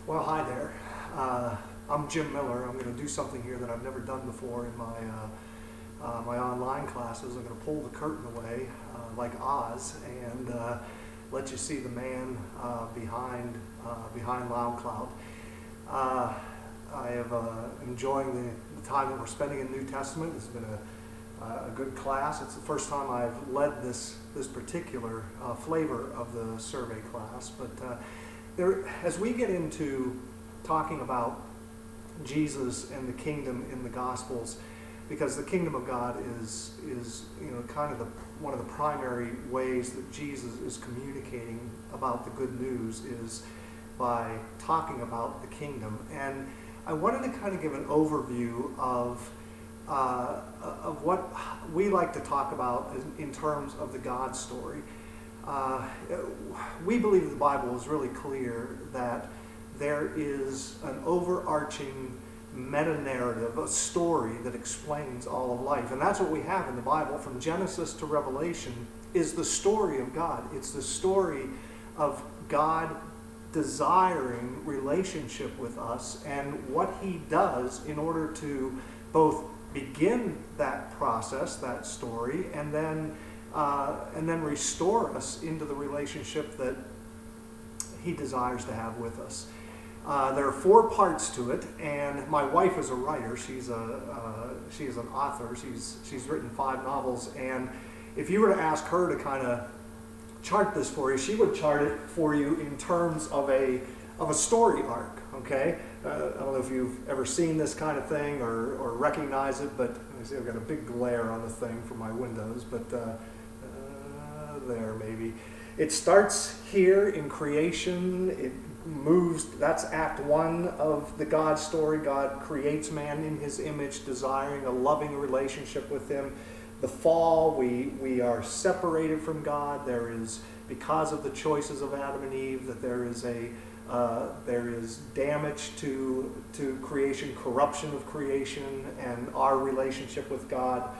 Well, hi there. I'm Jim Miller. I'm going to do something here that I've never done before in my online classes. I'm going to pull the curtain away like Oz and let you see the man behind Loud I have enjoying the time that we're spending in the New Testament. This has been a good class. It's the first time I've led this particular flavor of the survey class, but as we get into talking about Jesus and the kingdom in the Gospels, because the kingdom of God is kind of one of the primary ways that Jesus is communicating about the good news is by talking about the kingdom. And I wanted to kind of give an overview of what we like to talk about in terms of the God story. We believe the Bible is really clear that there is an overarching meta-narrative, a story that explains all of life. And that's what we have in the Bible. From Genesis to Revelation is the story of God. It's the story of God desiring relationship with us and what he does in order to both begin that process, that story, and then restore us into the relationship that he desires to have with us. There are 4 parts to it, and my wife is a writer. She is an author. She's written 5 novels, and if you were to ask her to kind of chart this for you, she would chart it for you in terms of a story arc. Okay, I don't know if you've ever seen this kind of thing or recognize it, but let me see, I've got a big glare on the thing from my windows, but there maybe. It starts here in creation. It moves, that's act 1 of the God story. God creates man in his image, desiring a loving relationship with him. The fall, we are separated from God. There is, because of the choices of Adam and Eve, that there is damage to creation, corruption of creation, and our relationship with God.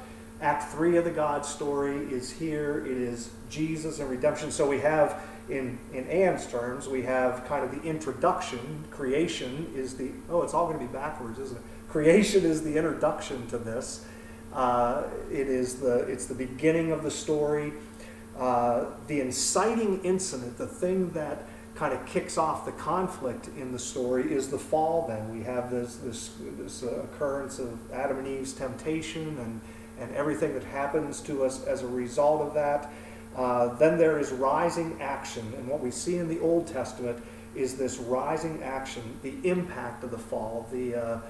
Act 3 of the God story is here. It is Jesus and redemption. So we have, in Ann's terms, we have kind of the introduction. Creation is the, it's all going to be backwards, isn't it? Creation is the introduction to this. It's the beginning of the story. The inciting incident, the thing that kind of kicks off the conflict in the story, is the fall. Then we have this occurrence of Adam and Eve's temptation and everything that happens to us as a result of that. Then there is rising action, and what we see in the Old Testament is this rising action, the impact of the fall, the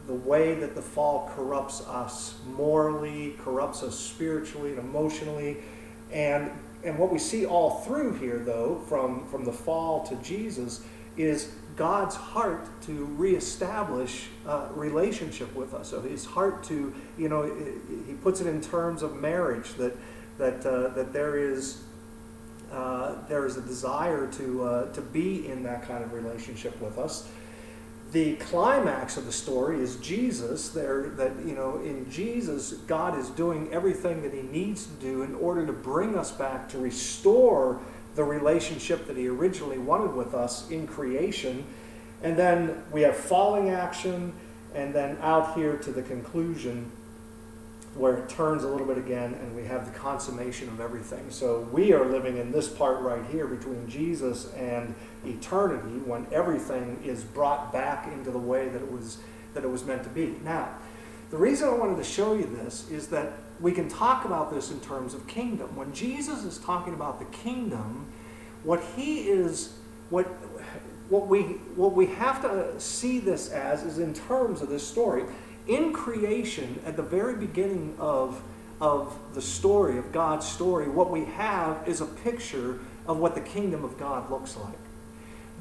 way that the fall corrupts us morally, corrupts us spiritually and emotionally, and what we see all through here, though, from the fall to Jesus, is God's heart to reestablish relationship with us. So his heart to, he puts it in terms of marriage, that there is a desire to be in that kind of relationship with us. The climax of the story is Jesus. In Jesus, God is doing everything that he needs to do in order to bring us back, to restore the relationship that he originally wanted with us in creation. And then we have falling action, and then out here to the conclusion where it turns a little bit again, and we have the consummation of everything. So we are living in this part right here between Jesus and eternity, when everything is brought back into the way that it was meant to be. Now, the reason I wanted to show you this is that we can talk about this in terms of kingdom. When Jesus is talking about the kingdom, what we have to see this as is in terms of this story. In creation, at the very beginning of the story, of God's story, what we have is a picture of what the kingdom of God looks like.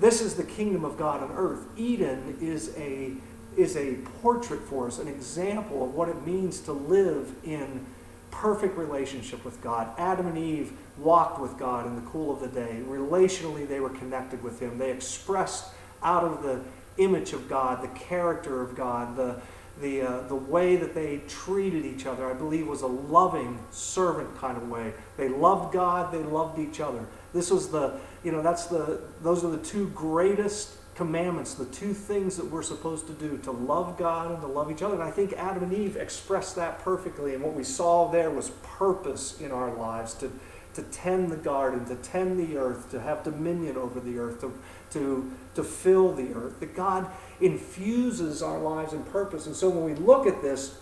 This is the kingdom of God on earth. Eden is a portrait for us, an example of what it means to live in perfect relationship with God. Adam and Eve walked with God in the cool of the day. Relationally, they were connected with him. They expressed out of the image of God, the character of God, the way that they treated each other, I believe, was a loving servant kind of way. They loved God, they loved each other. This was those are the two greatest commandments, the two things that we're supposed to do, to love God and to love each other. And I think Adam and Eve expressed that perfectly. And what we saw there was purpose in our lives, to tend the garden, to tend the earth, to have dominion over the earth, to fill the earth. That God infuses our lives in purpose. And so when we look at this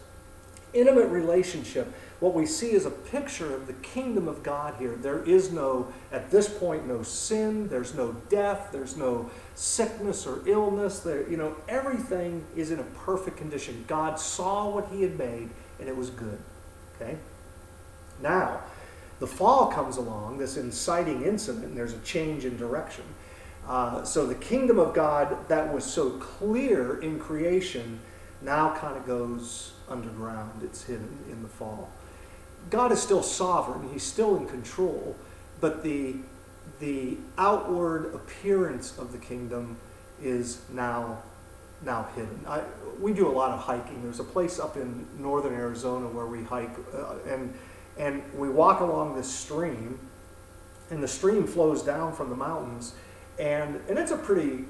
intimate relationship, what we see is a picture of the kingdom of God here. There is no, at this point, no sin, there's no death, there's no sickness or illness. Everything is in a perfect condition. God saw what he had made, and it was good. Okay? Now, the fall comes along, this inciting incident, and there's a change in direction. So the kingdom of God that was so clear in creation now kind of goes underground. It's hidden in the fall. God is still sovereign. He's still in control. But the outward appearance of the kingdom is now hidden. We do a lot of hiking. There's a place up in northern Arizona where we hike, and we walk along this stream, and the stream flows down from the mountains, and it's a pretty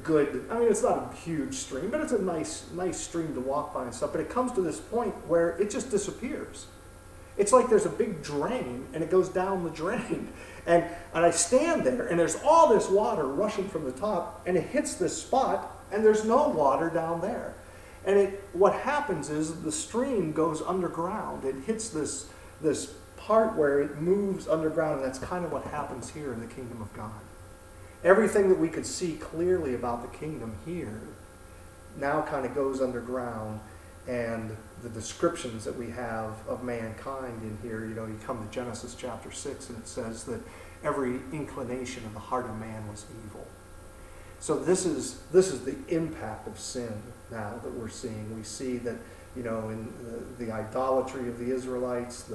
good, it's not a huge stream, but it's a nice stream to walk by and stuff. But it comes to this point where it just disappears. It's like there's a big drain, and it goes down the drain. And I stand there, and there's all this water rushing from the top, and it hits this spot, and there's no water down there. And what happens is the stream goes underground. It hits this part where it moves underground, and that's kind of what happens here in the kingdom of God. Everything that we could see clearly about the kingdom here now kind of goes underground, and the descriptions that we have of mankind in here, you come to Genesis chapter 6, and it says that every inclination of the heart of man was evil. So this is the impact of sin now that we're seeing. We see that, in the idolatry of the Israelites,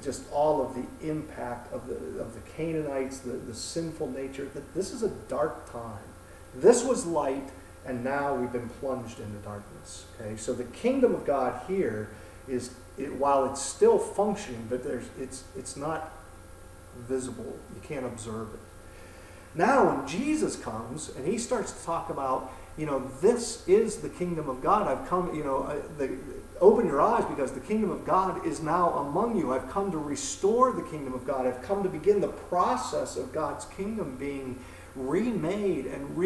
just all of the impact of the Canaanites, the sinful nature, that this is a dark time. This was light, and now we've been plunged into darkness. Okay, so the kingdom of God here while it's still functioning, but it's not visible. You can't observe it. Now, when Jesus comes and he starts to talk about, this is the kingdom of God. I've come, open your eyes, because the kingdom of God is now among you. I've come to restore the kingdom of God. I've come to begin the process of God's kingdom being remade and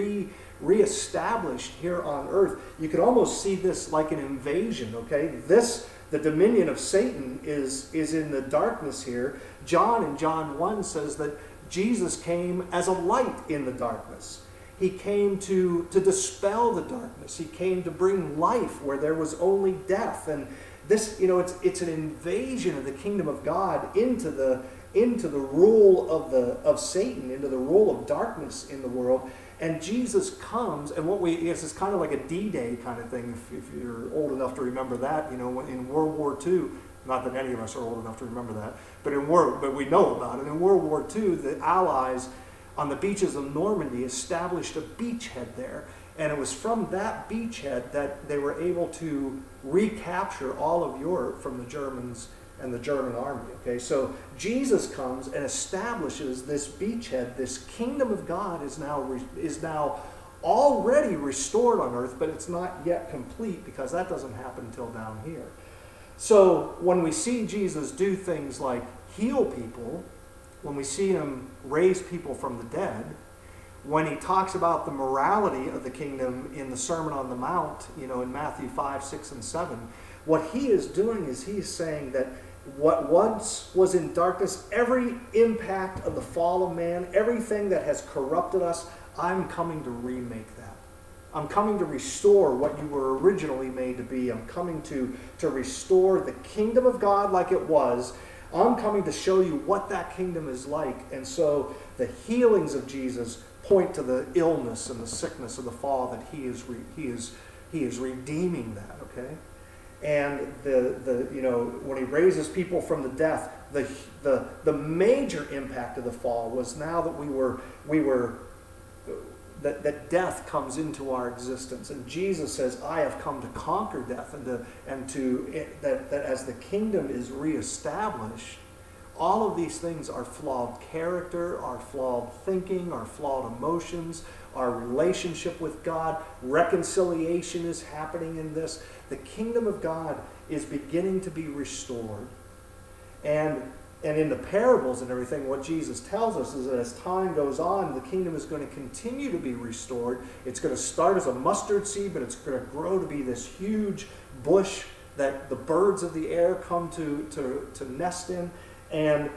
reestablished here on earth. You could almost see this like an invasion, okay? The dominion of Satan is in the darkness here. John in John 1 says that Jesus came as a light in the darkness. He came to dispel the darkness. He came to bring life where there was only death. And this, it's an invasion of the kingdom of God into the rule of Satan, into the rule of darkness in the world. And Jesus comes, and it's kind of like a D-Day kind of thing, if you're old enough to remember that. In World War II, not that any of us are old enough to remember that, but we know about it. In World War II, the Allies on the beaches of Normandy established a beachhead there. And it was from that beachhead that they were able to recapture all of Europe from the Germans and the German army. Okay, so Jesus comes and establishes this beachhead. This kingdom of God is now already restored on earth, but it's not yet complete, because that doesn't happen until down here. So when we see Jesus do things like heal people, when we see him raise people from the dead, when he talks about the morality of the kingdom in the Sermon on the Mount, in Matthew 5, 6, and 7, what he is doing is he's saying that what once was in darkness, every impact of the fall of man, everything that has corrupted us, I'm coming to remake that. I'm coming to restore what you were originally made to be. I'm coming to restore the kingdom of God like it was. I'm coming to show you what that kingdom is like. And so the healings of Jesus point to the illness and the sickness of the fall, that he is redeeming that, okay? And when he raises people from the death, the major impact of the fall was now that that death comes into our existence, and Jesus says, "I have come to conquer death," and that as the kingdom is reestablished, all of these things are flawed character, our flawed thinking, our flawed emotions, our relationship with God. Reconciliation is happening in this. The kingdom of God is beginning to be restored. And in the parables and everything, what Jesus tells us is that as time goes on, the kingdom is going to continue to be restored. It's going to start as a mustard seed, but it's going to grow to be this huge bush that the birds of the air come to nest in. And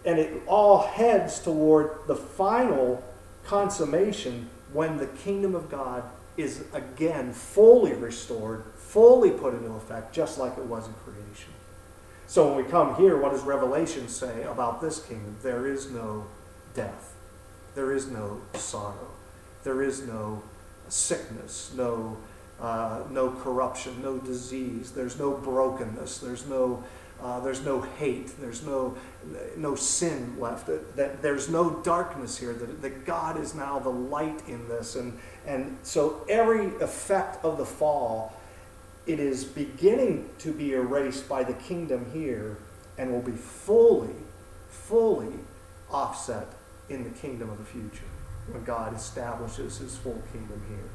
it all heads toward the final consummation when the kingdom of God is again fully restored, fully put into effect, just like it was in creation. So when we come here, what does Revelation say about this kingdom? There is no death. There is no sorrow. There is no sickness, no corruption, no disease. There's no brokenness. There's no hate. There's no sin left. There's no darkness here. That God is now the light in this. And so every effect of the fall, it is beginning to be erased by the kingdom here and will be fully offset in the kingdom of the future when God establishes his full kingdom here.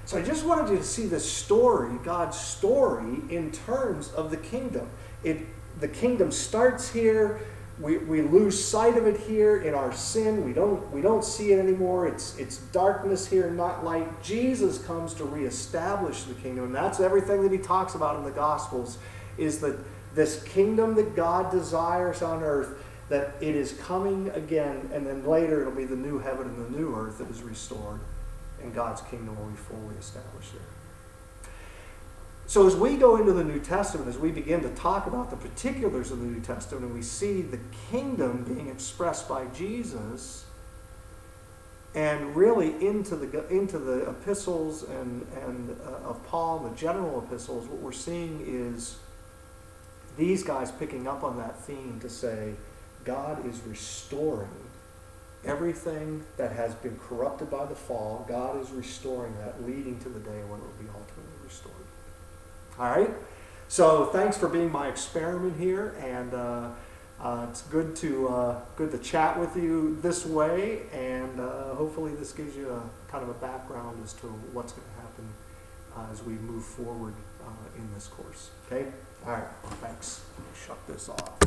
So I just wanted you to see this story, God's story, in terms of the kingdom. The kingdom starts here. We lose sight of it here in our sin. We don't see it anymore. It's darkness here, not light. Jesus comes to reestablish the kingdom, and that's everything that he talks about in the Gospels, is that this kingdom that God desires on earth, that it is coming again, and then later it'll be the new heaven and the new earth that is restored, and God's kingdom will be fully established there. So as we go into the New Testament, as we begin to talk about the particulars of the New Testament, and we see the kingdom being expressed by Jesus, and really into the epistles and of Paul, the general epistles, what we're seeing is these guys picking up on that theme to say God is restoring everything that has been corrupted by the fall. God is restoring that, leading to the day when it will be ultimately restored. All right, so thanks for being my experiment here, and it's good to chat with you this way, and hopefully this gives you a kind of a background as to what's going to happen as we move forward in this course. Okay, all right, thanks. Shut this off.